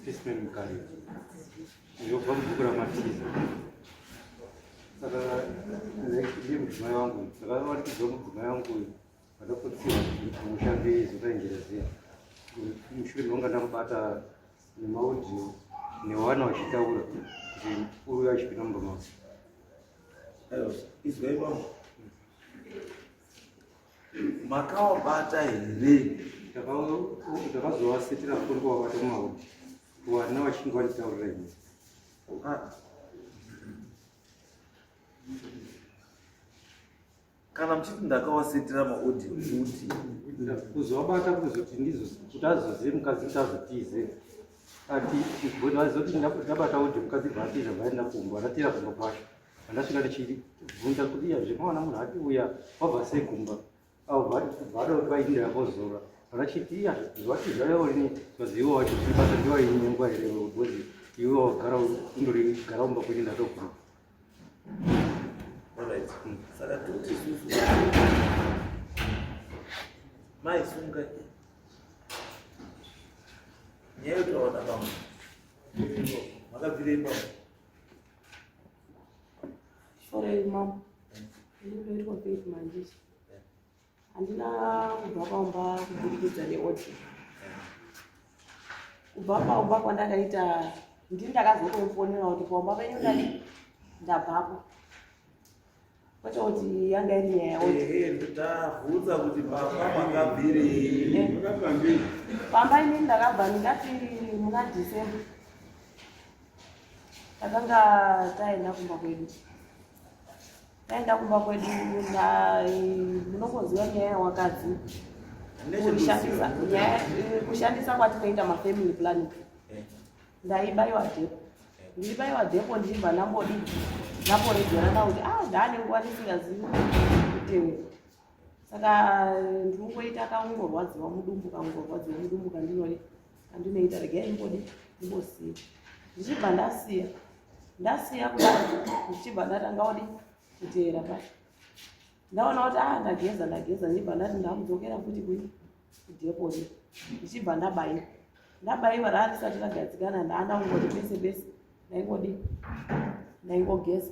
Fismen kali. Nilikuwa mbukura matiza. Saka ndiye mdzimai wangu. Saka wati mdzimai wangu wadakutsiwa mushambi zotaingerezea. Mushure wanga ndamubata nemaudhiyo newana wachitaura kuti uyu achipinda muromo wake. Aiwa, izwai baba. Makawabata here. Ndakazovasetera foni wavata mumaudhi. Vana vachinge vachitaurira ine. Kana muchiti ndakawasetera maaudio kuti kuzovabata kuzoti ndizo kuti azozive mukadzi kuti azotize ati kuti azoti ndabata udhi mukadzi bvatiza vaenda kumba ndatira kumba kwacho vandasvika ndichibvunza kuti zvemawana munhu ati uya wabva sei kumba avo vada kuti vaindira kozora vandachiti zvati zvayaorini vazivo wacho kuti basa ndiwaine nguva here bhozi iwe wagara undorigara umba kuti ndatokuma. alright. Saka kuti isusu maisunga nyaya yotaona pamwe makabvire pamwe Sorry, Mom. Ndinoitwa Faith Manjishi. Handina kubva pamba kubudikidza neoti. Kubva pamba kwandakaita ndini ndakazotomufonera kuti pamba penyu ndati ndabvapo. Kwete kuti yanga iri nyaya yaoti. ndabvunza kuti pamba makabvire Pamba inini ndakabva ndingati muna December. Takanga taenda kumba kwedu. Taenda kumba kwedu munokuziva nyaya yewakadzi kushandisa kwatinoita mafamily planning. Ndaibayiwa dhepo. Ndiribayiwa dhepo ndichibva ndamboregerana kuti ndaane nguva ndisingazivi kuteera. Saka ndinongoita kaungorwadziwa mudumbu kandinoita regai ndimbosiya. Ndichibva ndasiya kudai ndichibva ndatanga kuteera pacho. Ndaona kuti ndageza ndibva ndati ndamudzokera futi kudhepoti. Ndichibva ndabayiwa rarisati ragadzikana ndaandangoti bese ndaingogeza.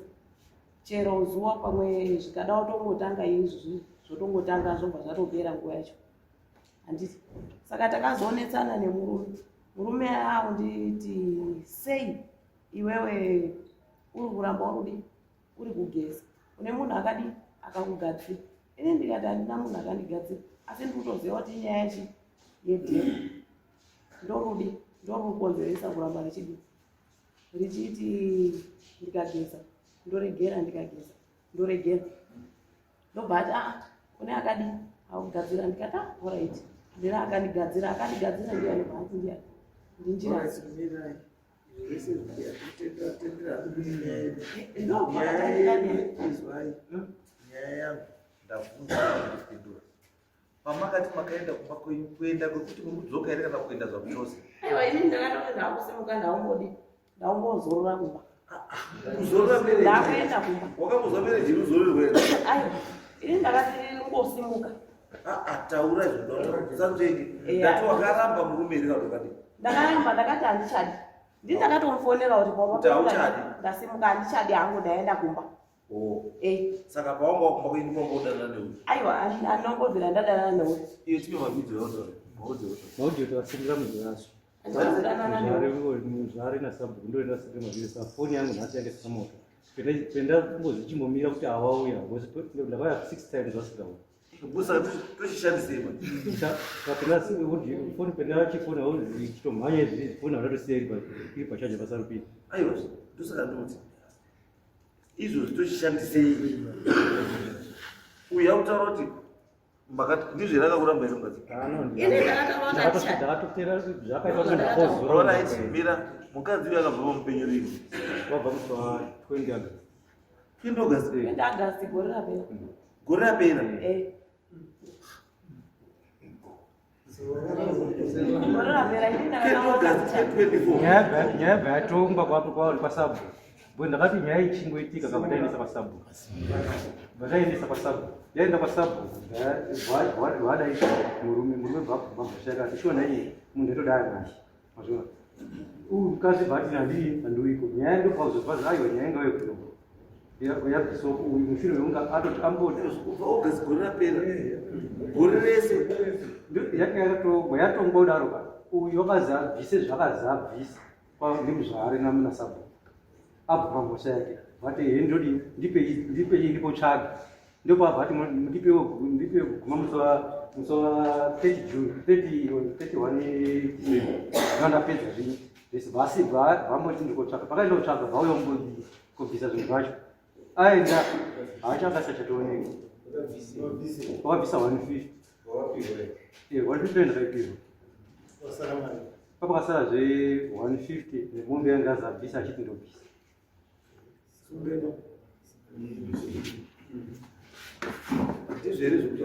Chero zuva pamwe zvikada kutongotanga izvi zvotongotanga zvobva zvatopera nguva yacho. Handiti. Saka takazoonetsana nemurume nditi sei iwewe uri kuramba uri kugeza. Une munhu akakugadzira. Ini ndikati handina munhu akandigadzira. Asi ndikutoziva kuti nyaya yedhepo ndoruri kukonzeresa kuramba richiti ndikageza ndoregera ndoregera. Ndobva ati une akadi akugadzira ndikati alright. Ndina akandigadzira ndiani bhati ndiani. Ndinjira. nyaya yangu ndabvunza kupindura pamakati makaenda kumba kuenda kwekuti mudzoka here kana kuenda zvakutose. Aiwa ini ndakatoti ndakusimuka ndaumbozorora kumba. Kuzorora mbere ndakuenda kumba. Wakambozwa mbere jiri uzororwe. Aiwa ini ndakati ngosimuka. Taura izvo sanzvengi ndati wakaramba murume here kana kuti ndakaramba ndakati handichadi. Ndini ndakatomufonera kuti hauchadi ndasimuka handichadi hangu ndaenda kumba. Saka pawanga wakumba kuindi kwambodanana neuyu. Aiwa andinongobvira ndadanana neuyu. Iyo time mavhidhiyo Maudhiyo tawasimbira mudzi razo. Zvare nasabhuku ndoenda sire mavhidhiyo. Saka foni yangu nhasi yange samoto. Penda kumbozichimbomira kuti awauya. Ndakauya 6 times wasingauya. busa toshishandisema. Kapena foni penda chifoni chitomhanya izvi foni avatosiya iri pachaja pasarupini. Aiwa ndosaka ndoti izvozvi toshishandisei. Uyu akutaura kuti ndizvo rakakuramba iri mukadzi. Ndakatotera zvakaita Alright, mira mukadzi uyu akabva pamupenyu rini? wabva musi 20 August. 20 August. 20 August gore rapera. Gore rapera. Gore rapera ini ndakatanga. Nyaya bva yatongwa kwauri pasabu. Bwe ndakati nyaya ichingoitika kabataendesa pasabu. Bataendesa pasabu. Yaenda pasabu. Wadaita murume bvashaka ati shona iye munhu atodai manje mazviona mukazi bhati nandii handiiko nyaya ndopauzopaza aiwa nyaya inga yokuno yabviso uyu mushure meunga atoti amboti august gore rapera gore rese yakatogwa yatongodaro ka uyu wakazi abvise zvakazi abvise nemuzvare namunasabho abva pambosha yake vati he ndodi ndipe iripo tsvaga ndopabva ndipe kuguma musowa 30 June 31 vandapedza zvino vese basi vamoti ndikotsvaga pakaenda kutsvaga vauya kubvisa zvinhu zvacho aenda haachakasachatooneka wakabvisa 150 150 ndakaipirwa papakasara zve 150 nemombe yange azabvisa achiti ndobvisa ndizvere zvekuti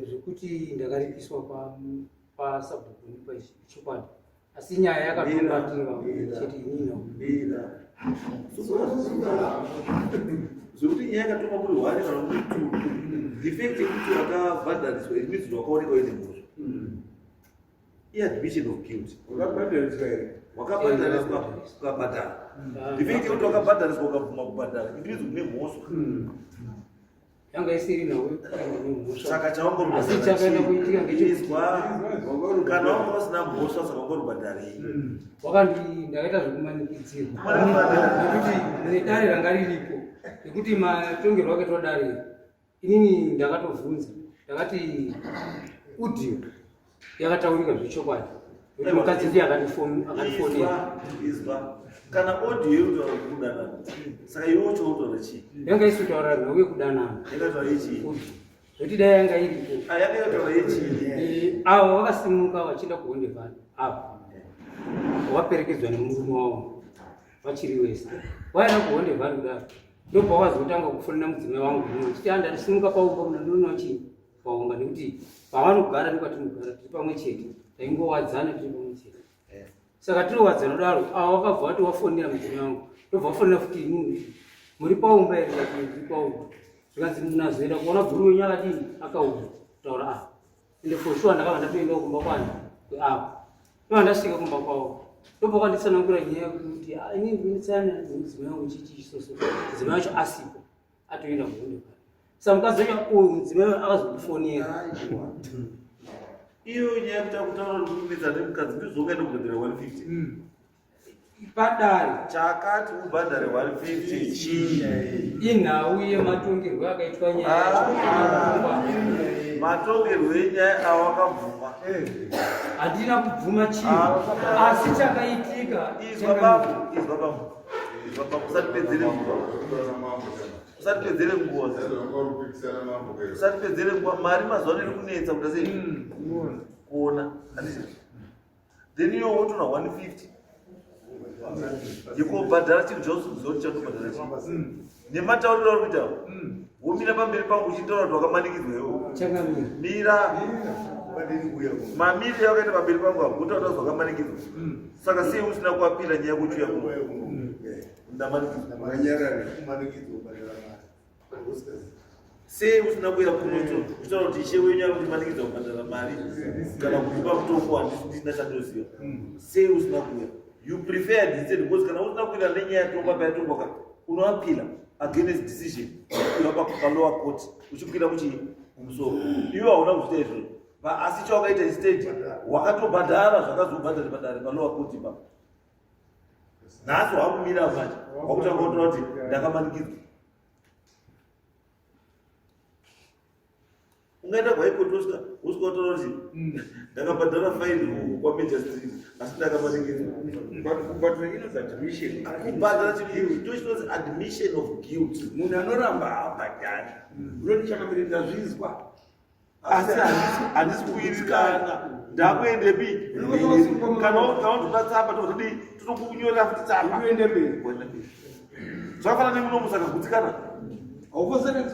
zvekuti ndakaripiswa pasabhukuni pachikwadi asi nyaya yakatobatirwa chete inino zvokuti nyaya yakatoma muri 1 kana muri 2 defect yekuti wakabhadhariswa imeans wakaoneka uine mhosva iadmission of guilt wakabhadhariswa ukabhadhara defect yekuti wakabhadhariswa ukabvuma kubhadhara imeans une mhosva yanga isiri nawe saka asi chakaenda kuitika ngechizwa kana wanga usina mhosva saka ungorubhadharei ndakaita zvekumanikidzirwa nekuti mune dare ranga riripo nekuti matongerwo ake todare inini ndakatovhunza ndakati udio yakataurika zvechokwadi kuti mukadzi ndiye akandifonera kana audio yekutaura kudanana saka iwe uchautaura chii yanga isi kutaura nhauye kudanana yakataura yechii zvoti dai yanga iripo yanga yakataura yechii avo vakasimuka vachienda kuhondevhani apo waperekedzwa nemurume wavo vachiri wese waenda kuhondevhani kudaro ndopawazotanga kufonera mudzimai wangu chiti andandisimuka paumba munandoona chii paunga nekuti pavanogara nekwatinogara tiri pamwe chete taingowadzana tiri pamwe chete saka tirowadzana kudaro avo vakabva vati wafonera mudzimai wangu ndobva wafonera futi inini muri paumba here kati muri paumba zvikanzi munazoenda kuona guru wenyu akadii akauya kutaura ende for sure ndakava ndatoenda kumba kwani kweavo ndovandasvika kumba kwavo ndobva kwanditsanangura nyaya yekuti inini ndinitsana mudzimai wangu chichisoso mudzimai wacho asipo atoenda kuhondevhani saka mukadzi wacho uyu mudzimai akazokufonera iyo nyaya yekuta kutaura nokumedza nemukadzi ndizvokaenda kubhadhara 150 padare chakati ubhadhare 150 chii inhau yematongerwo akaitwa nyaya yacho matongerwo enyaya awakabvuma handina kubvuma chinhu asi chakaitika izwa pamwe usatipedzere nguva mari mazuva iri kunetsa kuta sei kuona then iyo wotora 150 yekubhadhara chinhu chausikuziva chatobhadhara chii nematauriro ari kuita womira pamberi pangu uchitaura kuti wakamanikidzwa iwo mira mamiri yakaita pamberi pangu akutaura kuti wakamanikidzwa saka sei usina kuapira nyaya yekuchuya kuno ndamanikidzwa sei usina kuya kuno uchitaura kuti ishe wenyu ari kundimanikidzwa kubhadhara mari kana kuipa mutombo handisina chandoziva sei usina kuya you preferred instead because kana usina kuenda nenyaya yatonga payatongoka unoapila against decision palower court uchikwira kumusoro iwe hauna kuchita izvozvo asi chawakaita instead wakatobhadhara zvakazobhadhari padare palower court ipapo nhasi wakumira manje wakutanga kutora kuti ndakamanikidzwa ungaenda kwaikoti usika utaura kuti ndakabhadhara faini kwaMajor Street asi ndakamanikidzwa kubhadhara chinozi admission of guilt munhu anoramba abhadhari unondichakamirira zvizwa asi handisi kuirikana ndakuendepi kana unoda tsamba totokunyorera futi tsamba uende mberi zvakafanana nemuno musakagutsikana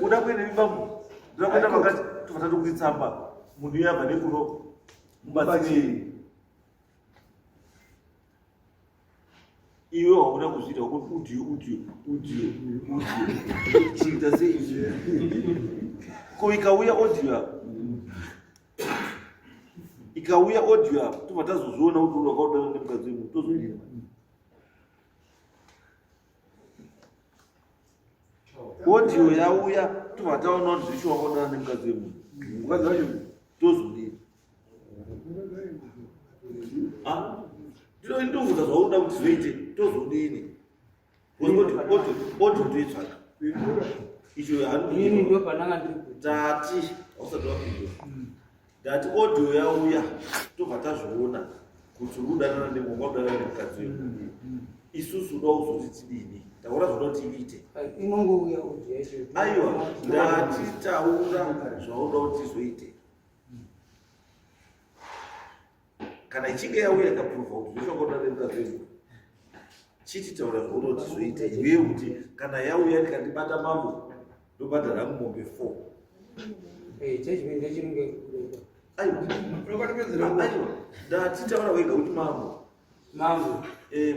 uda kuendepi pamwe ndirakuenda pakati tofatatu kuitsamba munhu yabva nekuno mubatsiri iwe hauna kuzviita kuti udio chiita sei ko ikauya audio ikauya audio apo tobva tazozviona kuti unakaudana nemukadzi wemu tozodini. Audio yauya tobva taona kuti zvisho wakaudana nemukadzi wemu mukadzi wacho tozodini. Ndinokuudza zvaunoda kuti zvoite tozodini. Audio toitsvaka icho inini ndo pananga ndiri tati ausati wapinda ndati audio yauya tobva tazviona kuti udanana nemukadanana nemukadzi wemu isusu uda kuzoti tidini taura zvoda kuti tiite inongouya audio yacho. aiwa ndati taura zvauda kuti tizoite kana ichinge yauya ikapruvha kuti zveshe wakadanana nemukadzi wemu chiti taura zvauda kuti tizoite iwewe kuti kana yauya ndikandibata mambo ndobhadhara hangu mombe 4. Chechipinda chinenge aiwa ndati taura wega kuti mambo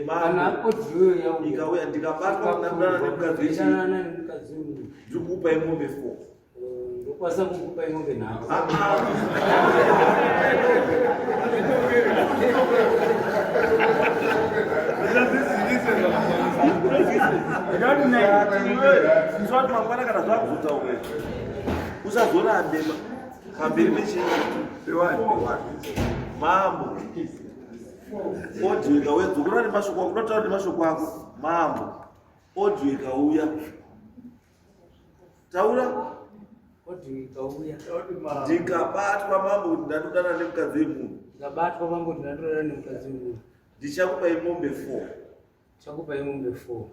kana audio yauya ikauya ndikabatwa kudana nemukadzi wechi nemukadzi wemu ndikukupai mombe 4. ndokwasa kukupai mombe 3. Zvati mangwana kana zvakuzotaura usazorambe pamberi pechinhu mambo audio ikauya dzokura nemashoko ako unotaura nemashoko ako mambo audio ikauya taura audio ikauya ndikabatwa mambo kuti ndandodana nemukadzi wemunhu ndikabatwa mambo kuti ndandodana nemukadzi wemunhu ndichakupai mombe 4. chakupai mombe 4.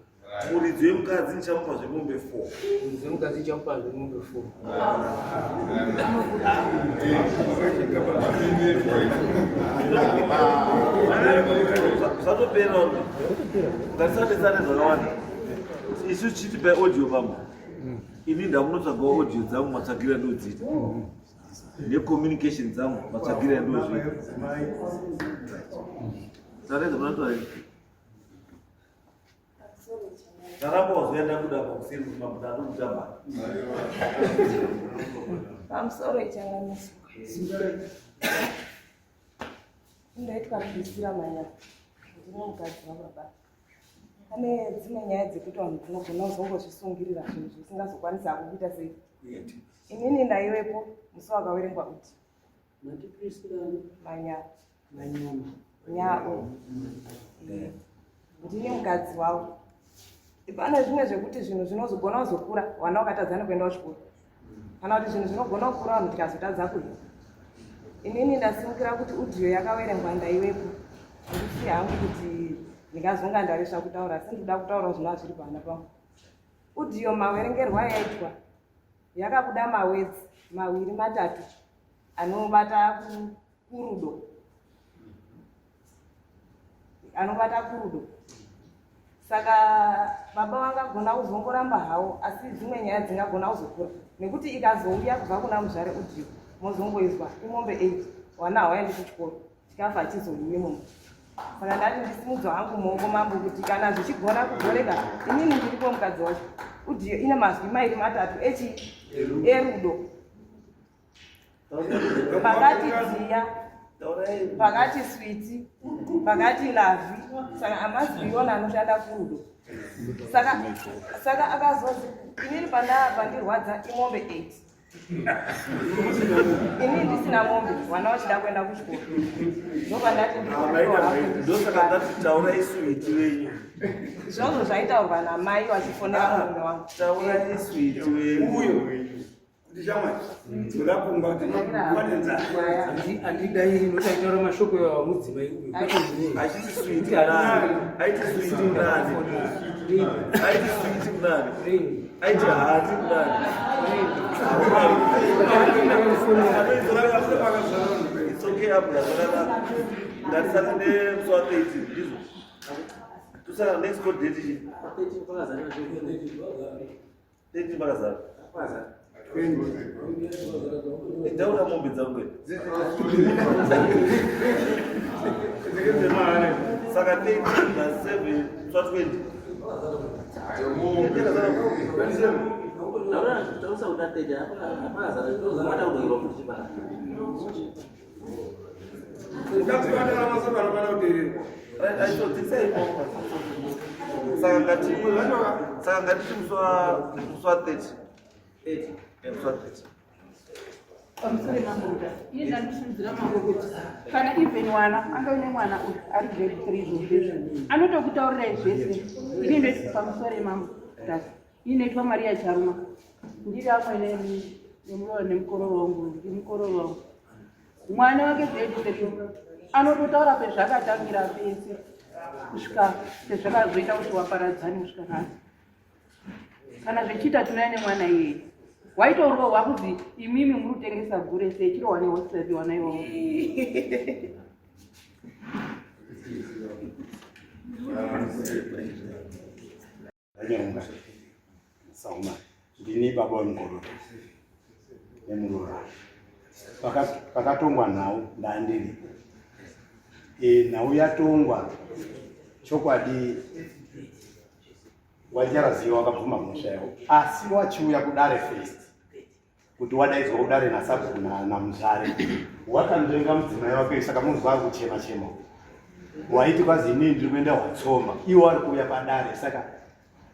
muridzi wemukadzi ndichamupa zvemombe 4. muridzi wemukadzi ndichamupa zvemombe 4. zvatopera ngatisatesane zvakawanda isu chitipai audio pamwe ini ndamunotsvagawo audio dzangu matsvagira ndodzita necommunication dzangu matsvagira ndozvita sareza munotaura ndaramba wazoenda kuda pakuseri kuti mambo ndandokutamba pamusoro ichanganiswa indoitwa kuisira manyaya ndine mukadzi wababa. Pane dzimwe nyaya dzekuti vanhu tinogona kuzongozvisungirira zvinhu zvisingazokwanisi kuita sei. Inini ndaivepo musi wakaverengwa kuti nyao ndine mukadzi wavo. Pane zvimwe zvekuti zvinhu zvinozogona kuzokura vana vakatadzana kuenda kuchikoro kana kuti zvinhu zvinogona kukura vanhu tikazotadza kuita. Inini ndasimukira kuti audio yakaverengwa ndaivepo ndikusi hangu kuti ndingazonga ndarisha kutaura asi ndinoda kutaura zvinova zviri pahana pangu. Audio maverengerwo yaitwa yakabuda mawedzi 2-3 anobata kurudo saka baba vangagona kuzongoramba hawo asi dzimwe nyaya dzingagona kuzokura nekuti ikazouya kubva kuna muzvare audio mozongoizwa imombe 8 wana hawaendi kuchikoro chikafa achizouye munhu. Saka ndati ndisimudza hangu muoko mambo kuti kana zvichigona kugoreka inini ndiripo mukadzi wacho. Audio ine mazwi 2-3 erudo pakati dziya pakati switi pakati lavi saka amazwi iwona anoshanda kurudo. Saka akazozi inini pandirwadza imombe 8 ini ndisina mombe vana vachida kuenda kuchikoro ndopandati ndosaka ndati taura iswiti wenyu izvozvo zvaitaurwa namai vachifonera murume wangu. taura iswiti wenyu ndichamwa ndakungwa kuti handidai notaitaura mashoko yamudzimai uyu achiti switi nani aiti switi nani aiti switi nani aiti hati nani it's okay hapo yazalala ngatisana nemswate iti ndizvo tusana next code date ichi date bakazara ndaura mombe dzangu saka 8 na 7 20 Tausa utateja apa? Apa? Mata udah ukazibandara masabana kana utererwa saka ngati muswa 30 pamusoro mamuda iye ndandishudzira mangu kuti kana even mwana angaine mwana ari grade 3 zvozvezvo anotokutaurirai zvese ini ndoiti pamusoro mamuda inoitwa Maria Charuma ndiri amwe nemukororo wangu mwana wake grade 3 anototaura pezvakatangira pese kusvika pezvakazoita kuti waparadzani kusvika nhasi kana zvichiita tunaine mwana iyeye waitorohwa kuzi imimi muri kutengesa gure sei chirohwa nehosipitari wana iwowo Anyonga sauma ndini baba wemugororo nemurora pakatongwa nhau ndandiri nhau yatongwa chokwadi wajaraziva wakabvuma mushayo asi wachiuya kudare first kuti wadaidzwa kudare nasabhuna namuzvare wakandoenga mudzimai wake saka munzwa ari kuchema chema waiti kwazi inini ndiri kuenda watsoma iwo ari kuuya padare saka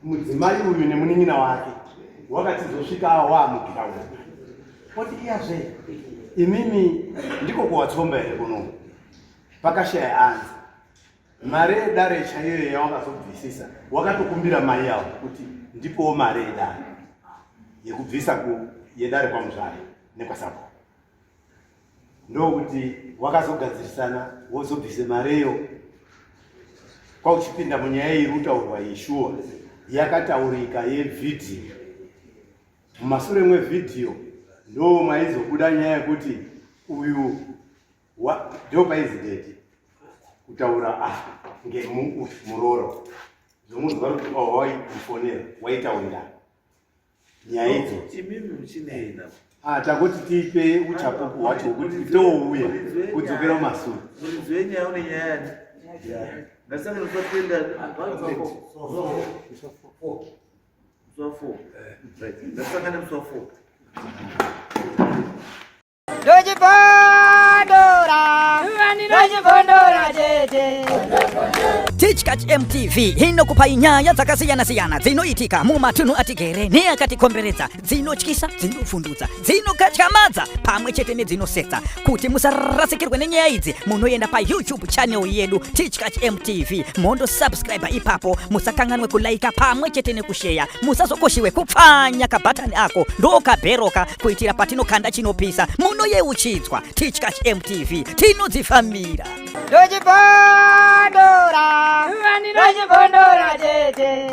mudzimai uyu nemunin'ina wake wakatizosvika wamugiraundi oti iyazve imimi ndiko kuwatsomba here kunoku pakashaya anzi mare yedare chaiyo yawakazobvisisa wakatokumbira mai yavo kuti ndipowo mare yedare yekubvisa yedare kwamuzvare nekwasabho ndokuti wakazogadzirisana wozobvise mareyo kwauchipinda munyaya iri kutaurwa yeshuwa yakataurika yevhidhiyo mumashure mwevhidhiyo ndo maizobuda nyaya yekuti uyu ndo paizideti kutaura ngemuroro zvomunzwa kuti wai mufonera waitaurira nyaya idzo imimi muchineina takuti tipe uchapupu hwacho kuti touya kudzokera mumashure muridzi wenyaya une nyaya yani ngasanga nosapenda muswa 4 ngasanga nemuswa 4 Dojipondora jeje Teachcat MTV inokupa inyaya dzakasiyana-siyana dzinoitika mumatunhu atigere neakatikomberedza dzinotyisa dzinofundutsa dzinokatyamadza pamwe chete nedzinosetsa kuti musarasikirwe nenyaya idzi munoenda paYouTube channel yedu Teachcat MTV mondo subscribe ipapo musakanganwe kulaika pamwe chete nekusheya musazokoshiwe kupfanya kabhatani ako ndokabheroka kuitira patinokanda chinopisa munoyeuchidzwa Teachcat MTV tinodzifamira Dojipondora jeje